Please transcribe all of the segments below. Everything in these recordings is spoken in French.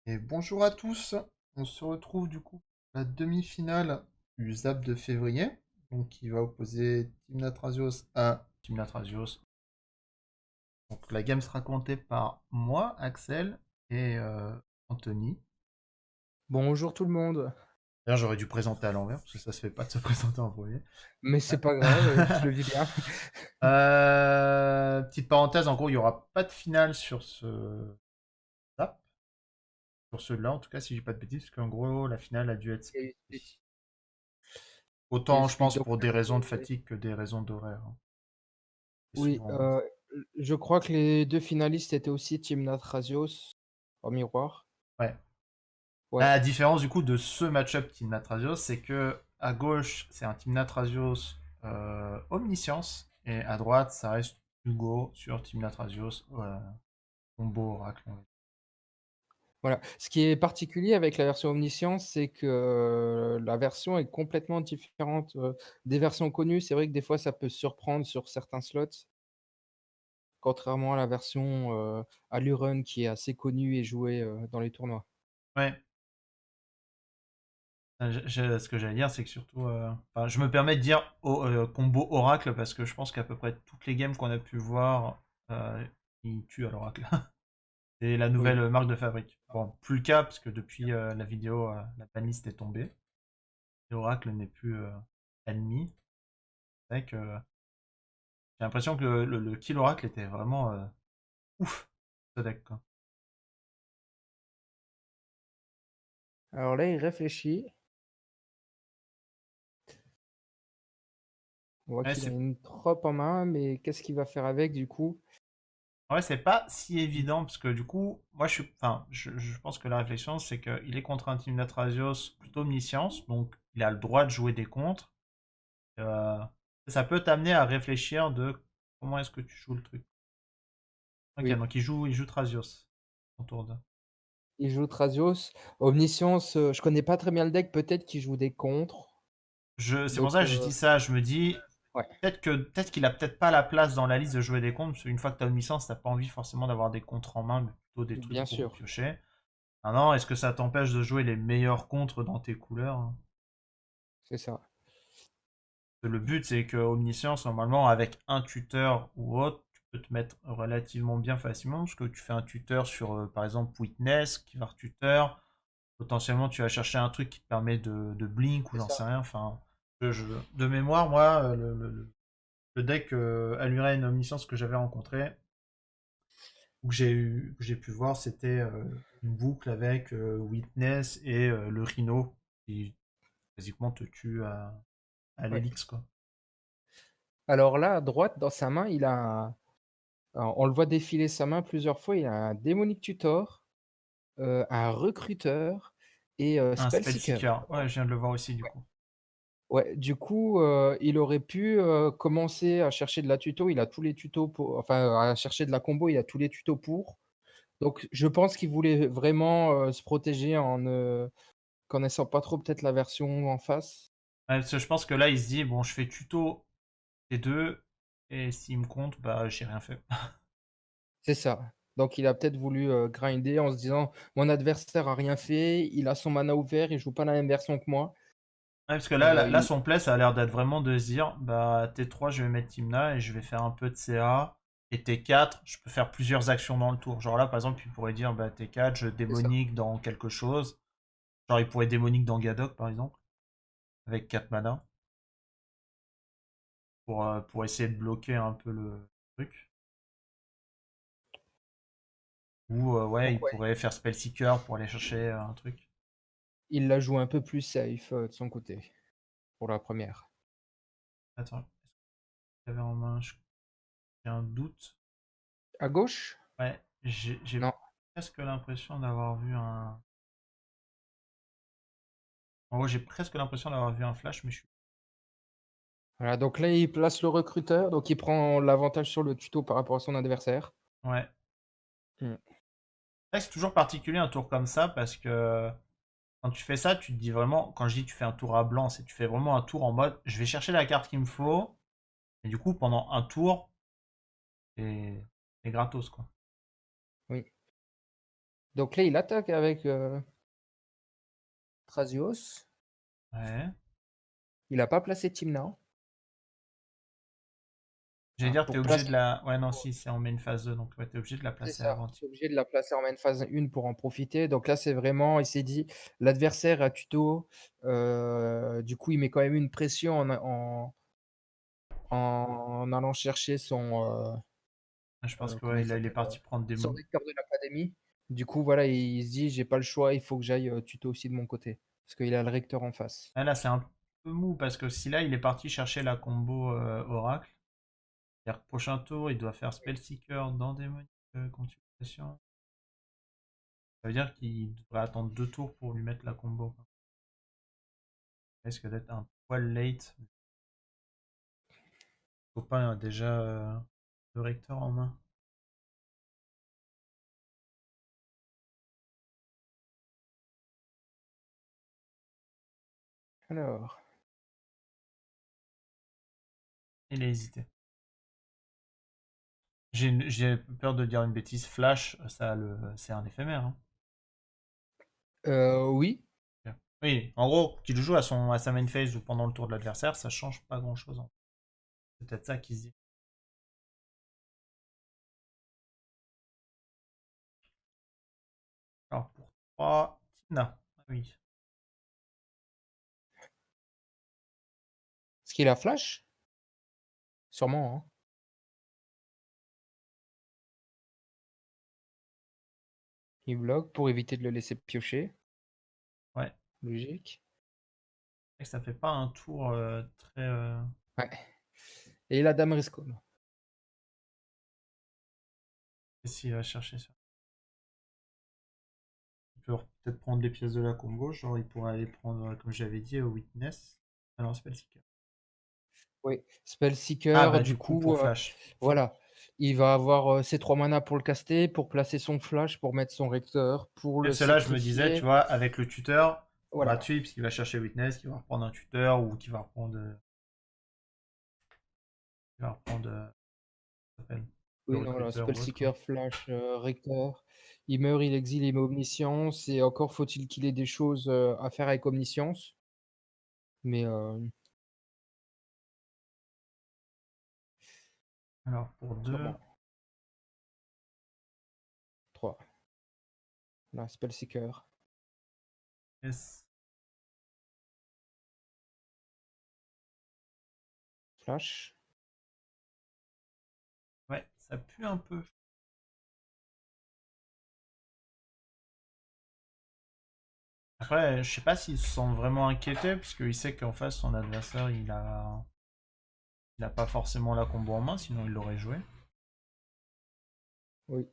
Et bonjour à tous, on se retrouve du coup pour la demi-finale du ZAP de février, donc qui va opposer Team Natrasios à Team Natrasios. Donc la game sera comptée par moi, Axel et Anthony. Bonjour tout le monde. D'ailleurs j'aurais dû présenter à l'envers, parce que ça se fait pas de se présenter en premier. Mais c'est pas grave, je le vis bien. Petite parenthèse, en gros il n'y aura pas de finale sur ce ZAP, sur celui-là en tout cas si je dis pas de bêtises, parce qu'en gros la finale a dû être Et, splittée. et- Autant et je suite pense donc, pour des raisons de fatigue que des raisons d'horaire, hein. C'est oui, souvent. je crois que les 2 finalistes étaient aussi Team Natrasios en miroir. Ouais. Ouais, La différence du coup de ce match-up Team Natrasios, c'est que à gauche, c'est un Team Natrasios Omniscience, et à droite, ça reste Hugo sur Team Natrasios Combo Oracle. voilà. Ce qui est particulier avec la version Omniscience, c'est que la version est complètement différente, des versions connues. C'est vrai que des fois, ça peut surprendre sur certains slots, contrairement à la version, Alurun qui est assez connue et jouée, dans les tournois. Ouais. Ce que j'allais dire, c'est que surtout, enfin, je me permets de dire combo Oracle parce que je pense qu'à peu près toutes les games qu'on a pu voir, ils tuent à l'Oracle. C'est la Oui, nouvelle marque de fabrique. Bon, plus le cas parce que depuis la vidéo, la banlist est tombée. Et Oracle n'est plus admis. C'est vrai que j'ai l'impression que le kill Oracle était vraiment ouf, ce deck, quoi. alors là, il réfléchit. On voit Ouais, qu'il a c'est une trop en main, mais qu'est-ce qu'il va faire avec du coup? ouais, c'est pas si évident parce que du coup, moi je suis, enfin, je pense que la réflexion c'est qu'il est contre un team Natrasios plutôt omniscience, donc il a le droit de jouer des contres. Euh, Ça peut t'amener à réfléchir de comment est-ce que tu joues le truc. Ok, Oui, donc il joue Trasios en tour 2. il joue Trasios. Omniscience, je connais pas très bien le deck, peut-être qu'il joue des contres. C'est pour Donc ça que je dis ça, je me dis, ouais, peut-être qu'il a peut-être pas la place dans la liste de jouer des contres, parce qu'une fois que tu as une licence, t'as pas envie forcément d'avoir des contres en main, mais plutôt des trucs bien pour sûr, piocher. Maintenant, est-ce que ça t'empêche de jouer les meilleurs contres dans tes couleurs, hein? c'est ça. Le but, c'est que Omniscience, normalement, avec un tuteur ou autre, tu peux te mettre relativement bien facilement, parce que tu fais un tuteur sur, par exemple, Witness, qui va tuteur. Potentiellement, tu vas chercher un truc qui te permet de blink ou C'est j'en sais ça. rien. Enfin, de mémoire, moi, le deck Aluren Omniscience que j'avais rencontré, ou que j'ai pu voir, c'était une boucle avec Witness et le Rhino, qui basiquement te tue à Ouais. l'Helix, quoi. Alors là, à droite, dans sa main, il a alors on le voit défiler sa main plusieurs fois, il a un Démonic Tutor, un Recruteur et Un Spellseeker. Spellseeker, ouais, je viens de le voir aussi, du coup. Ouais, du coup, il aurait pu, commencer à chercher de la tuto. Il a tous les tutos pour enfin, à chercher de la combo, il a tous les tutos pour. Donc je pense qu'il voulait vraiment, se protéger en ne connaissant pas trop peut-être la version en face. Ouais, parce que je pense que là, il se dit, bon, je fais tuto les deux, et s'il me compte, bah, j'ai rien fait. C'est ça. Donc il a peut-être voulu, grinder en se disant: «Mon adversaire a rien fait, il a son mana ouvert, il joue pas la même version que moi». Ouais, parce que là, Il son play, ça a l'air d'être vraiment de se dire, bah, T3, je vais mettre Timna et je vais faire un peu de CA. Et T4, je peux faire plusieurs actions dans le tour. Genre là, par exemple, il pourrait dire, bah, T4, je c'est ça, démonique dans quelque chose. Genre, il pourrait démonique dans Gadok, par exemple, avec 4 mana, pour essayer de bloquer un peu le truc. Ou, ouais, donc il ouais, pourrait faire Spellseeker pour aller chercher un truc. il l'a joué un peu plus safe, de son côté, pour la première. Attends, est-ce qu'il avait en main? J'ai un doute. À gauche? Ouais, j'ai Non. presque l'impression d'avoir vu un. En gros, j'ai presque l'impression d'avoir vu un flash, mais je suis. Voilà, donc là, il place le recruteur, donc il prend l'avantage sur le tuto par rapport à son adversaire. Ouais. Mmh. C'est vrai que c'est toujours particulier un tour comme ça parce que quand tu fais ça, tu te dis vraiment, quand je dis tu fais un tour à blanc, c'est tu fais vraiment un tour en mode je vais chercher la carte qu'il me faut, et du coup, pendant un tour, c'est gratos, quoi. Oui. Donc là, il attaque avec Thrasios. Ouais. Il n'a pas placé Tymna. J'allais dire, t'es Pour obligé de placer. la. Ouais, non, si, c'est en main phase 2, donc ouais, t'es obligé de la C'est placer ça. avant. Tu es obligé de la placer en main phase 1 pour en profiter. Donc là, c'est vraiment, il s'est dit, l'adversaire a tuto. Du coup, il met quand même une pression en allant chercher Je pense que comment ouais, il il est s'appelle, parti prendre des son moves. recteur de l'académie. Du coup, voilà, il se dit, j'ai pas le choix, il faut que j'aille tuto aussi de mon côté. Parce qu'il a le recteur en face. Ah, là, c'est un peu mou parce que si là, il est parti chercher la combo Oracle, c'est-à-dire que prochain tour, il doit faire Spellseeker dans Démonic Consultation. Ça veut dire qu'il devrait attendre 2 tours pour lui mettre la combo, quoi. Ça risque d'être un poil late. Le copain a déjà le recteur en main. Alors, Il a hésité. J'ai peur de dire une bêtise. Flash, c'est un éphémère, hein. oui. Oui, en gros, qu'il joue à sa main phase ou pendant le tour de l'adversaire, ça change pas grand chose, hein. C'est peut-être ça qu'il se dit. Alors pour 3, Tina. Ah oui. Est-ce qu'il a flash? Sûrement, hein. Il bloque pour éviter de le laisser piocher. Ouais. Logique. Et ça fait pas un tour très. Ouais. Et la dame Riscom. S'il va chercher ça. Il peut peut-être prendre les pièces de la combo, genre il pourrait aller prendre, comme j'avais dit, au Witness. Alors Spellseeker. Oui. Ah Spellseeker, bah du du coup coup, pour Flash. voilà. Il va avoir ses 3 manas pour le caster, pour placer son flash, pour mettre son recteur, pour Et le cela, je me disais, tu sacrifier. vois, avec le tuteur, Voilà. gratuit, parce qu'il va chercher Witness, qu'il va reprendre un tuteur ou qu'il va reprendre. Il va reprendre. Ça s'appelle le Oui, non, voilà. recruteur ou autre, quoi. Spellseeker, flash, recteur. Il meurt, il exile, il met omniscience. Et encore faut-il qu'il ait des choses à faire avec omniscience. Mais Alors pour 2. comment? 3. Là, Spellseeker. Yes. Flash. Ouais, ça pue un peu. Après, je sais pas s'il se sent vraiment inquiété, parce qu'il sait qu'en face, son adversaire, il a pas forcément la combo en main, sinon il l'aurait joué. Oui.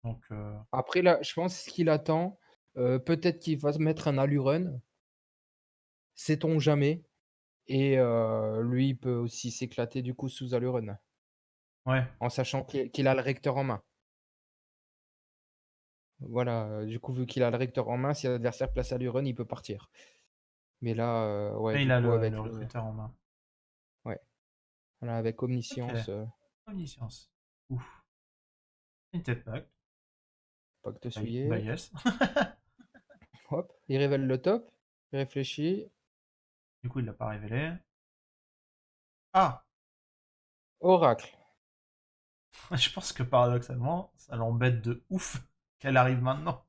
Donc, Après, là, je pense qu'il attend. Peut-être qu'il va se mettre un Alurun. Sait-on jamais. Et lui, il peut aussi s'éclater du coup sous Alurun. ouais. En sachant qu'il a le recteur en main. Voilà, du coup, vu qu'il a le recteur en main, si l'adversaire place Alurun, il peut partir. Mais là, ouais, Et il du a coup, le avec le. recruteur en main. Ouais. Voilà, avec Ok. Omniscience, Omniscience. Ouf. Une tête pack. pacte Bah souillé. yes. Hop, il révèle le top. Il réfléchit. Du coup, il l'a pas révélé. Ah. Oracle. Je pense que paradoxalement, ça l'embête de ouf qu'elle arrive maintenant.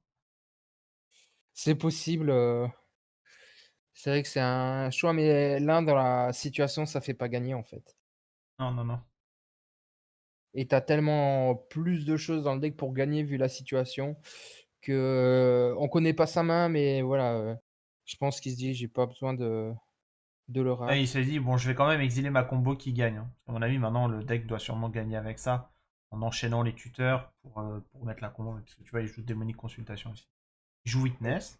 C'est possible. C'est vrai que c'est un choix, mais là, dans la situation, ça fait pas gagner en fait. Non, non, non. Et t'as tellement plus de choses dans le deck pour gagner vu la situation que on connaît pas sa main, mais voilà, je pense qu'il se dit j'ai pas besoin de Ouais, il l'oracle. s'est dit, bon, je vais quand même exiler ma combo qui gagne, hein. À mon avis, maintenant, le deck doit sûrement gagner avec ça, en enchaînant les tuteurs pour mettre la combo. Parce que tu vois, il joue Démonique Consultation aussi. Il joue Oui. Witness.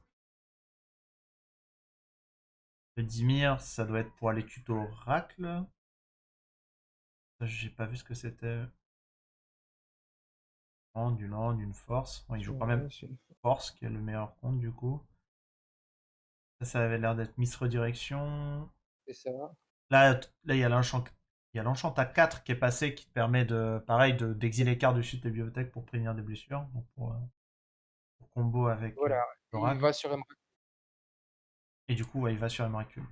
Le Dimir, ça doit être pour aller tuto Oracle. Ça, j'ai pas vu ce que c'était. Land, une force. Ouais, il joue quand même Ouais, force, qui est le meilleur compte du coup. Ça avait l'air d'être Miss Redirection. c'est ça. Là, il y a l'enchant. Il y a l'enchant à 4 qui est passé qui te permet de, pareil, d'exiler les cartes dessus de tes bibliothèques pour prévenir des blessures. Donc combo avec Voilà, il l'oracle. va sur Emrakul. Et du coup, ouais, il va sur Emrakul.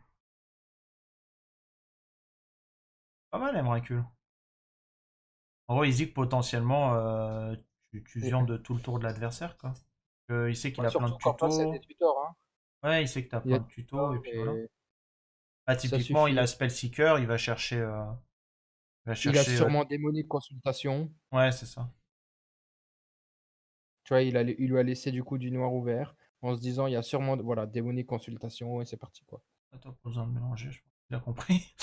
Pas mal, Emrakul. En gros, il dit que potentiellement, tu Et viandes tout le tour de l'adversaire, quoi. Il sait qu'il bah, a plein de surtout qu'en face, il y a des tutos. tutors, hein. Ouais, il sait que t'as Il y a plein des de tutos, et tutors puis voilà. et Bah, ça typiquement, il suffit, a hein. Spellseeker, il va Il a chercher, sûrement démonique consultation. ouais, c'est ça. Tu vois, il lui a laissé du coup du noir ouvert en se disant: «Il y a sûrement voilà, démonique consultation» et c'est parti, quoi. Attends, pas besoin de mélanger, je pense qu'il a compris.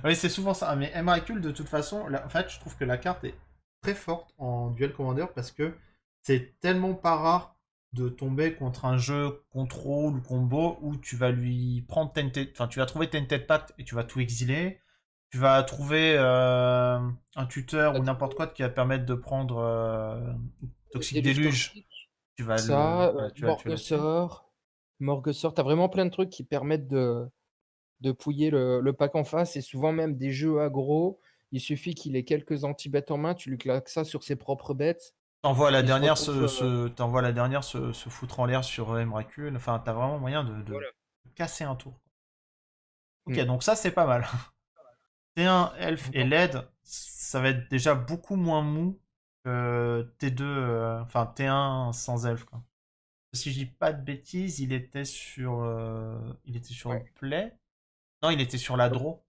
Oui, c'est souvent ça. Mais Emrakul, de toute façon, en fait, je trouve que la carte est très forte en Duel Commander parce que c'est tellement pas rare de tomber contre un jeu contrôle ou combo où tu vas lui prendre enfin, tu vas trouver Tainted Pact et tu vas tout exiler. Tu vas trouver un tuteur Tu ou as n'importe quoi qui va te permettre de prendre Toxic déluge Déluge. toxique, Tu vas ça, tu vas le tuer là-dessus. Morgue-sort, tu as vraiment plein de trucs qui permettent de pouiller le pack en face et souvent même des jeux aggro, il suffit qu'il ait quelques anti-bêtes en main, tu lui claques ça sur ses propres bêtes, T'envoies la il se dernière retrouve, t'envoies la dernière se foutre en l'air sur Emrakul. Enfin, t'as vraiment moyen de voilà. casser un tour. Ok, Mmh. donc ça c'est pas mal. T1, Elf et Donc LED, ça va être déjà beaucoup moins mou que T2, enfin T1 sans Elf, quoi. Si je dis pas de bêtises, il était sur le ouais. play. Non, il était sur la draw.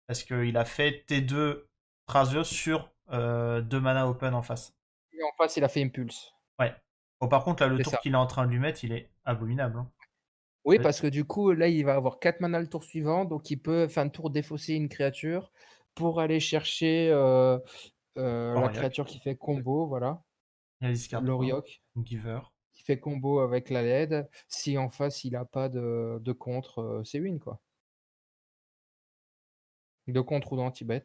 Parce qu'il a fait T2 Thrasios sur 2 mana open en face. Et en face, il a fait Impulse, Ouais. Bon, par contre, là, le c'est tour ça. qu'il est en train de lui mettre, il est abominable, hein. Oui, Ouais. parce que du coup, là, il va avoir 4 mana le tour suivant, donc il peut fin de tour défausser une créature pour aller chercher, la Auriok. créature qui fait combo, voilà, Il a discard quoi? l'Auriok, Giver. qui fait combo avec la LED. Si en face, il a pas de contre, c'est win, quoi. De contre ou d'anti-bet.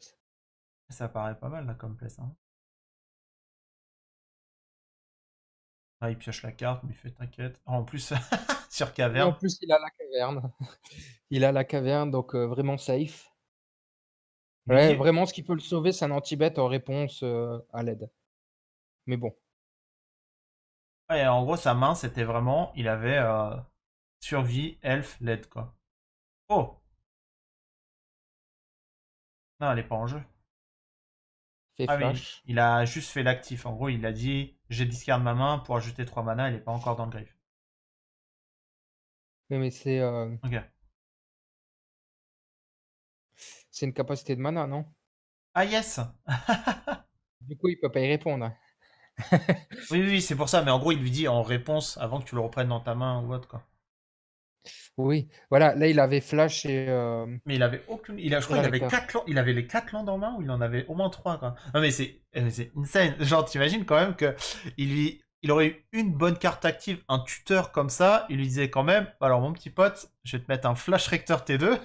Ça paraît pas mal, là, comme place, hein. Ah, il pioche la carte, mais il fait t'inquiète. Oh, en plus, sur Et en caverne. plus, il a la caverne. Il a la caverne, donc vraiment safe. Ouais, Lui, vraiment, ce qui peut le sauver, c'est un anti-bet en réponse, à l'aide. Mais bon, ouais, en gros, sa main, c'était vraiment, il avait survie, elf, LED, quoi. Oh! Non, elle est pas en jeu. fait Ah oui, flash. il a juste fait l'actif. En gros, il a dit, j'ai discard ma main pour ajouter 3 mana, elle est pas encore dans le griffe. Oui, mais Ok. c'est une capacité de mana, non? Ah yes! Du coup, il peut pas y répondre. Oui, oui, c'est pour ça, mais en gros, il lui dit en réponse, avant que tu le reprennes dans ta main ou autre, quoi. Oui, voilà, là, il avait flash Mais il avait aucune. Je et crois la qu'il avait recta. 4 il avait les 4 landes en main ou il en avait au moins 3 quoi. Non, mais c'est insane. Genre, t'imagines quand même que il aurait eu une bonne carte active, un tuteur comme ça. Il lui disait quand même, alors mon petit pote, je vais te mettre un Flash Rector T2.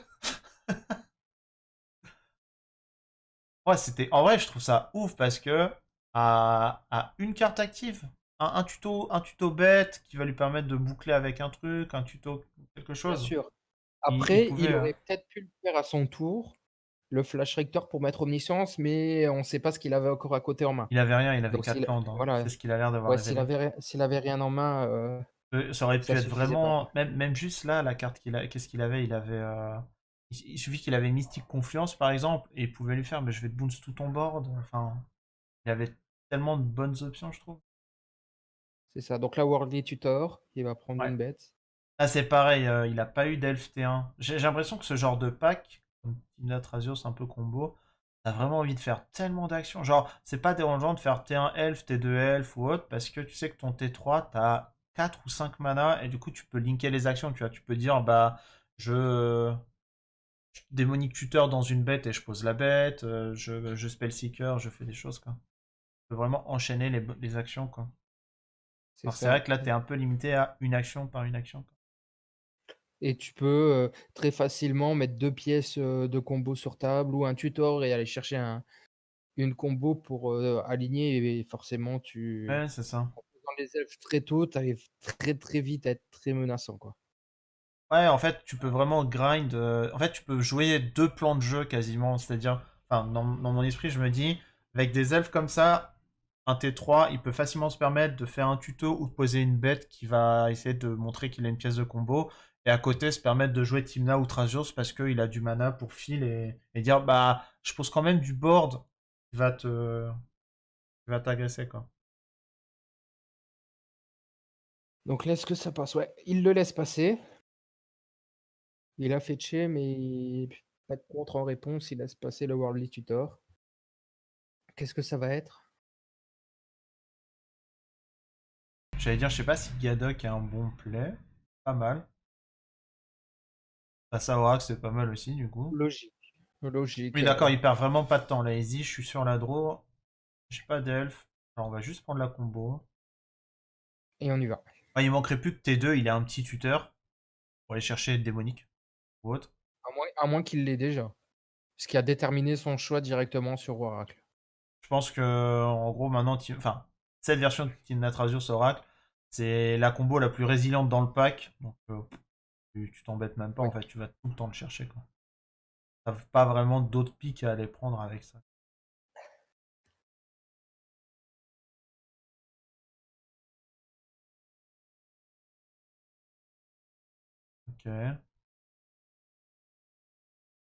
Ouais, c'était. En vrai, je trouve ça ouf parce que à une carte active, un tuto bête qui va lui permettre de boucler avec un truc, un tuto quelque Bien chose. sûr. Il Après, pouvait. il aurait peut-être pu le faire à son tour, le flash rector pour mettre omniscience, mais on sait pas ce qu'il avait encore à côté en main. Il avait rien, il avait Donc 4 s'il landes, hein. C'est voilà, ce qu'il a l'air d'avoir ouais, révélé. s'il avait rien en main, Ça aurait ça pu être suffisait pas, vraiment, quoi. même juste là, la carte qu'il a, qu'est-ce qu'il avait? Il avait, il suffit qu'il avait Mystic Confluence par exemple, et il pouvait lui faire, mais je vais te bounce tout ton board. Enfin, il avait tellement de bonnes options, je trouve. C'est ça. Donc là, Worldly Tutor, il va prendre Ouais. une bête. Là, c'est pareil, il a pas eu d'Elf T1. J'ai l'impression que ce genre de pack, comme Timnat Rasios un peu combo, t'as vraiment envie de faire tellement d'actions. Genre, c'est pas dérangeant de faire T1 Elf, T2 Elf ou autre, parce que tu sais que ton T3, t'as 4 ou 5 mana, et du coup, tu peux linker les actions, tu vois. Tu peux dire, bah, je démonique tuteur dans une bête et je pose la bête, je spell seeker, je fais des choses, quoi. Tu peux vraiment enchaîner les actions, quoi. C'est Alors c'est vrai ça. que là, t'es un peu limité à une action par une action, quoi. Et tu peux, très facilement mettre 2 pièces, de combo sur table ou un tutor et aller chercher une combo pour, aligner et forcément tu Ouais, c'est ça. en faisant les elfes très tôt, tu arrives très, très vite à être très menaçant, quoi. Ouais, en fait, tu peux vraiment grind. En fait, tu peux jouer deux plans de jeu quasiment. C'est-à-dire, enfin, dans mon esprit, je me dis, avec des elfes comme ça, un T3, il peut facilement se permettre de faire un tuto ou de poser une bête qui va essayer de montrer qu'il a une pièce de combo. Et à côté, se permettre de jouer Tymna ou Trazios parce qu'il a du mana pour fil et dire bah je pose quand même du board qui va t'agresser quoi. Donc laisse que ça passe. Ouais, il le laisse passer. Il a fetché, mais pas de contre en réponse. Il laisse passer le Worldly Tutor. Qu'est-ce que ça va être? J'allais dire, je sais pas si Gadok est un bon play. Pas mal. Saorak, c'est pas mal aussi, du coup. Logique. Logique. Oui, d'accord, il perd vraiment pas de temps. Là, easy, je suis sur la draw. J'ai pas d'elfe. Alors, on va juste prendre la combo. Et on y va. Ah, il manquerait plus que T2, il a un petit tuteur pour aller chercher démonique ou autre. À moins qu'il l'ait déjà. Ce qui a déterminé son choix directement sur Oracle. Je pense que, en gros, maintenant, enfin, cette version de Team Natrasius Oracle, c'est la combo la plus résiliente dans le pack. Donc, tu t'embêtes même pas, Oui. en fait, tu vas tout le temps le chercher, quoi. T'as pas vraiment d'autres pics à aller prendre avec ça. Ok.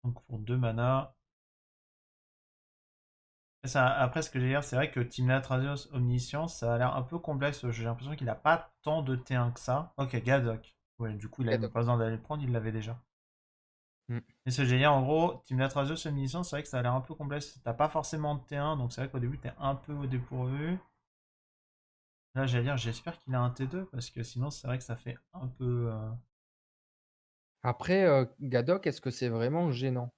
Donc pour 2 mana. Après, ce que j'ai dire, c'est vrai que Tymna Trazios Omniscience, ça a l'air un peu complexe. J'ai l'impression qu'il a pas tant de T1 que ça. Ok, Gadok. Ouais, du coup, il avait même pas besoin d'aller le prendre, il l'avait déjà. Mm. Et ce que j'ai dire, en gros, Tymna Trazios Omniscience, c'est vrai que ça a l'air un peu complexe. T'as pas forcément de T1, donc c'est vrai qu'au début, t'es un peu au dépourvu. Là, j'allais dire, j'espère qu'il a un T2, parce que sinon, c'est vrai que ça fait un peu. Après, Gadok, est-ce que c'est vraiment gênant?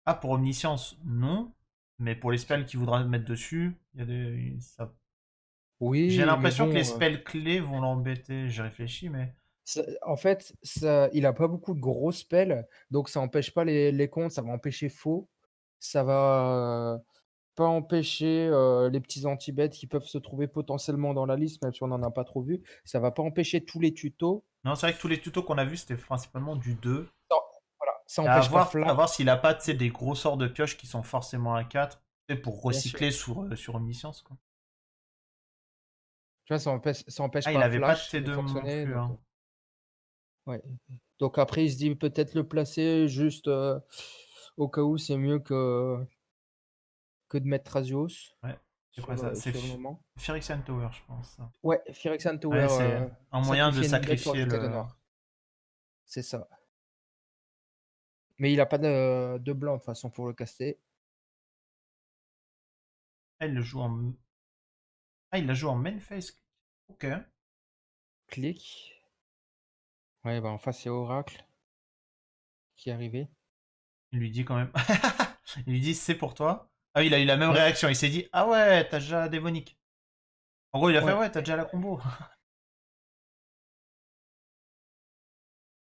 Ah, pour Omniscience, non. Mais pour les spells qu'il voudra mettre dessus, il y a j'ai Oui, mais l'impression que les bon, spells clés vont l'embêter. J'ai réfléchi, mais. en fait, il a pas beaucoup de gros spells, donc ça empêche pas les comptes, ça va empêcher faux, ça va pas empêcher les petits anti-bêtes qui peuvent se trouver potentiellement dans la liste, même si on n'en a pas trop vu. Ça va pas empêcher tous les tutos. Non, c'est vrai que tous les tutos qu'on a vus, c'était principalement du 2. Non, voilà, ça Et empêche pas à Flash, voir s'il a pas, tu sais, des gros sorts de pioche qui sont forcément à 4, tu sais, pour bien sûr. recycler sur Omniscience, quoi. Tu vois, ça empêche Ah, il pas avait pas de Flash de T2 non fonctionner, plus, donc hein. ouais. Donc après, il se dit peut-être le placer juste au cas où, c'est mieux que de mettre Trazios Ouais. C'est sur quoi ça? le, C'est sur le moment. Phyrexian Tower, je pense. Ouais, Phyrexian Ouais, Tower, c'est un moyen de sacrifier une bête pour sacrifier ajouter le. l'honneur. C'est ça. Mais il a pas de blanc de toute façon pour le caster. Ah, il le joue en. Ah, il la joue en main phase. Ok. Clic. Ouais, bah en face, c'est Oracle qui est arrivé. Il lui dit quand même. Il lui dit c'est pour toi. Ah, il a eu la même Ouais, réaction. Il s'est dit ah ouais, t'as déjà démonique. En gros, il a fait ouais. ouais, t'as déjà la combo.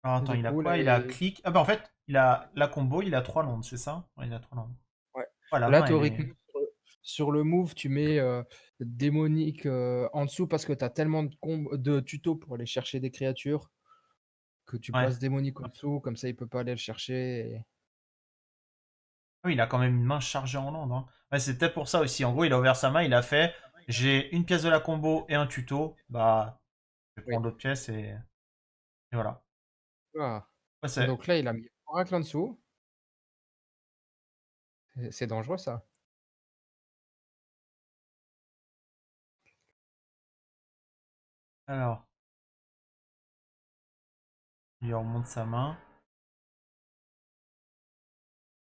Alors attends, Du il a coup, là, quoi? Il a clic. Ah bah en fait, il a la combo, il a 3 landes, c'est ça? Ouais, il a 3 landes. ouais. Ouais, la Là, main, elle est. théoriquement, sur le move, tu mets démonique en dessous parce que tu as tellement de tutos pour aller chercher des créatures que tu Ouais. places démonique en dessous, comme ça il peut pas aller le chercher. Oui, il a quand même une main chargée en landes, hein. Ouais, c'est peut-être pour ça aussi. En gros, il a ouvert sa main, il a fait j'ai une pièce de la combo et un tuto. Bah, je vais Oui. prendre l'autre pièce et voilà. Ah. Ouais, Et c'est. donc là, il a mis Oracle en dessous. C'est dangereux ça. Alors, il lui remonte sa main.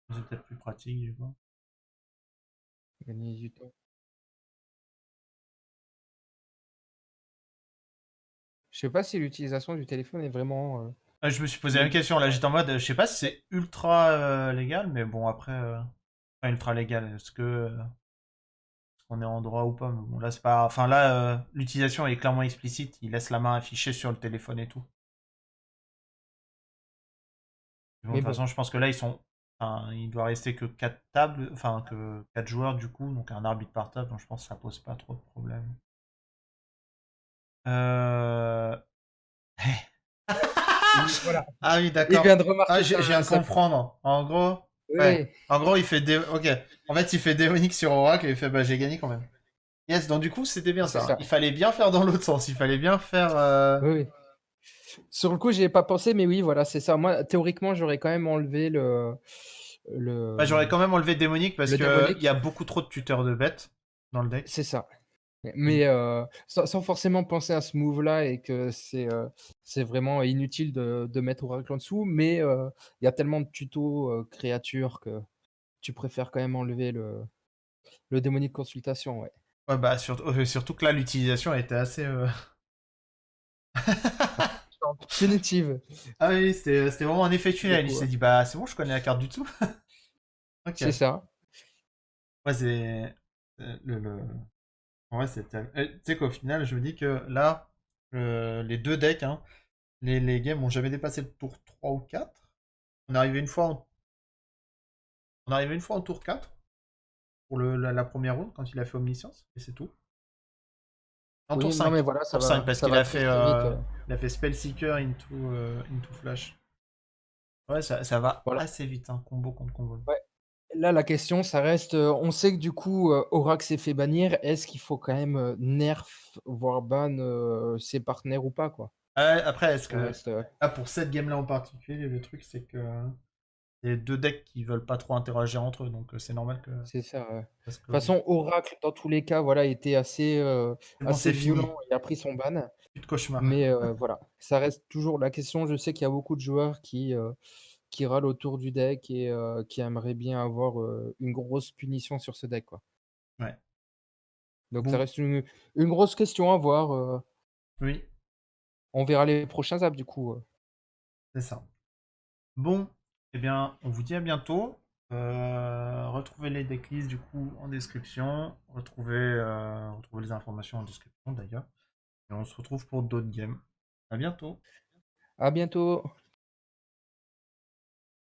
C'est peut-être plus pratique, du coup. Gagner du temps. Je sais pas si l'utilisation du téléphone est vraiment Je me suis posé la même légale. question. Là, j'étais en mode, je sais pas si c'est ultra légal, mais bon, après. Enfin, ultra légal. Est-ce que. On est en droit ou pas, mais bon, là c'est pas. Enfin là, l'utilisation est clairement explicite. Il laisse la main affichée sur le téléphone et tout. Mais bon, de Mais toute bon, façon, je pense que là ils sont. Enfin, il doit rester que 4 tables, enfin que 4 joueurs du coup, donc un arbitre par table, donc je pense que ça pose pas trop de problème. Euh... voilà. Ah oui, Il vient d'accord. de Ah, remarquer je viens de sa faute. comprendre. En gros, ouais. Oui. En gros, il fait Ok. En fait, il fait démonique sur Oracle et il fait bah j'ai gagné quand même. Yes, donc du coup, c'était bien C'est ça, hein. ça. Il fallait bien faire dans l'autre sens. Il fallait bien faire. Oui, oui. Sur le coup, j'y ai pas pensé, mais oui, voilà, c'est ça. Moi, théoriquement, j'aurais quand même enlevé Bah, le, j'aurais quand même enlevé démonique parce le que il y démonique. a beaucoup trop de tuteurs de bêtes dans le deck. C'est ça. Et- Mais sans forcément penser à ce move-là et que c'est vraiment inutile de mettre Oracle en dessous, mais il y a tellement de tutos, créatures que tu préfères quand même enlever le démonique consultation, ouais. Ouais, bah surtout que là, l'utilisation était assez. Punitive, Ah oui, c'était vraiment un effet pour le tunnel. Il coup, s'est ouais. dit, bah c'est bon, je connais la carte du dessous. C'est Ok. ça. Ouais, c'est. Le... En vrai, c'était. Tu sais qu'au final, je me dis que là, les deux decks, hein, les games ont jamais dépassé le tour 3 ou 4. On est arrivé une fois On est arrivé une fois en tour 4 pour la première round quand il a fait Omniscience, et c'est tout. En tour Oui, non, mais 5. voilà, Tour 5, parce ça qu'il va a très, fait, très vite, Spellseeker into Flash. Ouais, ça va voilà. assez vite, hein, combo contre combo. Ouais. Là, la question, ça reste, on sait que du coup, Oracle s'est fait bannir. Est-ce qu'il faut quand même, nerf, voire ban, ses partenaires ou pas, quoi? Après, est-ce Ça que. reste, Ah, pour cette game-là en particulier, le truc, c'est que. Il y a deux decks qui veulent pas trop interagir entre eux, donc c'est normal que. c'est ça, ouais. De Parce toute que. façon, Oracle, dans tous les cas, voilà, était assez, C'est bon, assez c'est fini. violent et a pris son ban. Plus de cauchemar. Mais, voilà, ça reste toujours la question. Je sais qu'il y a beaucoup de joueurs qui râlent autour du deck et qui aimeraient bien avoir, une grosse punition sur ce deck, quoi. Ouais. Donc ça Bon, reste une grosse question à voir, oui, on verra les prochains apps du coup, c'est ça. Bon, eh bien, on vous dit à bientôt. Retrouvez les decklists du coup en description. Retrouvez les informations en description d'ailleurs. Et on se retrouve pour d'autres games. À bientôt. À bientôt.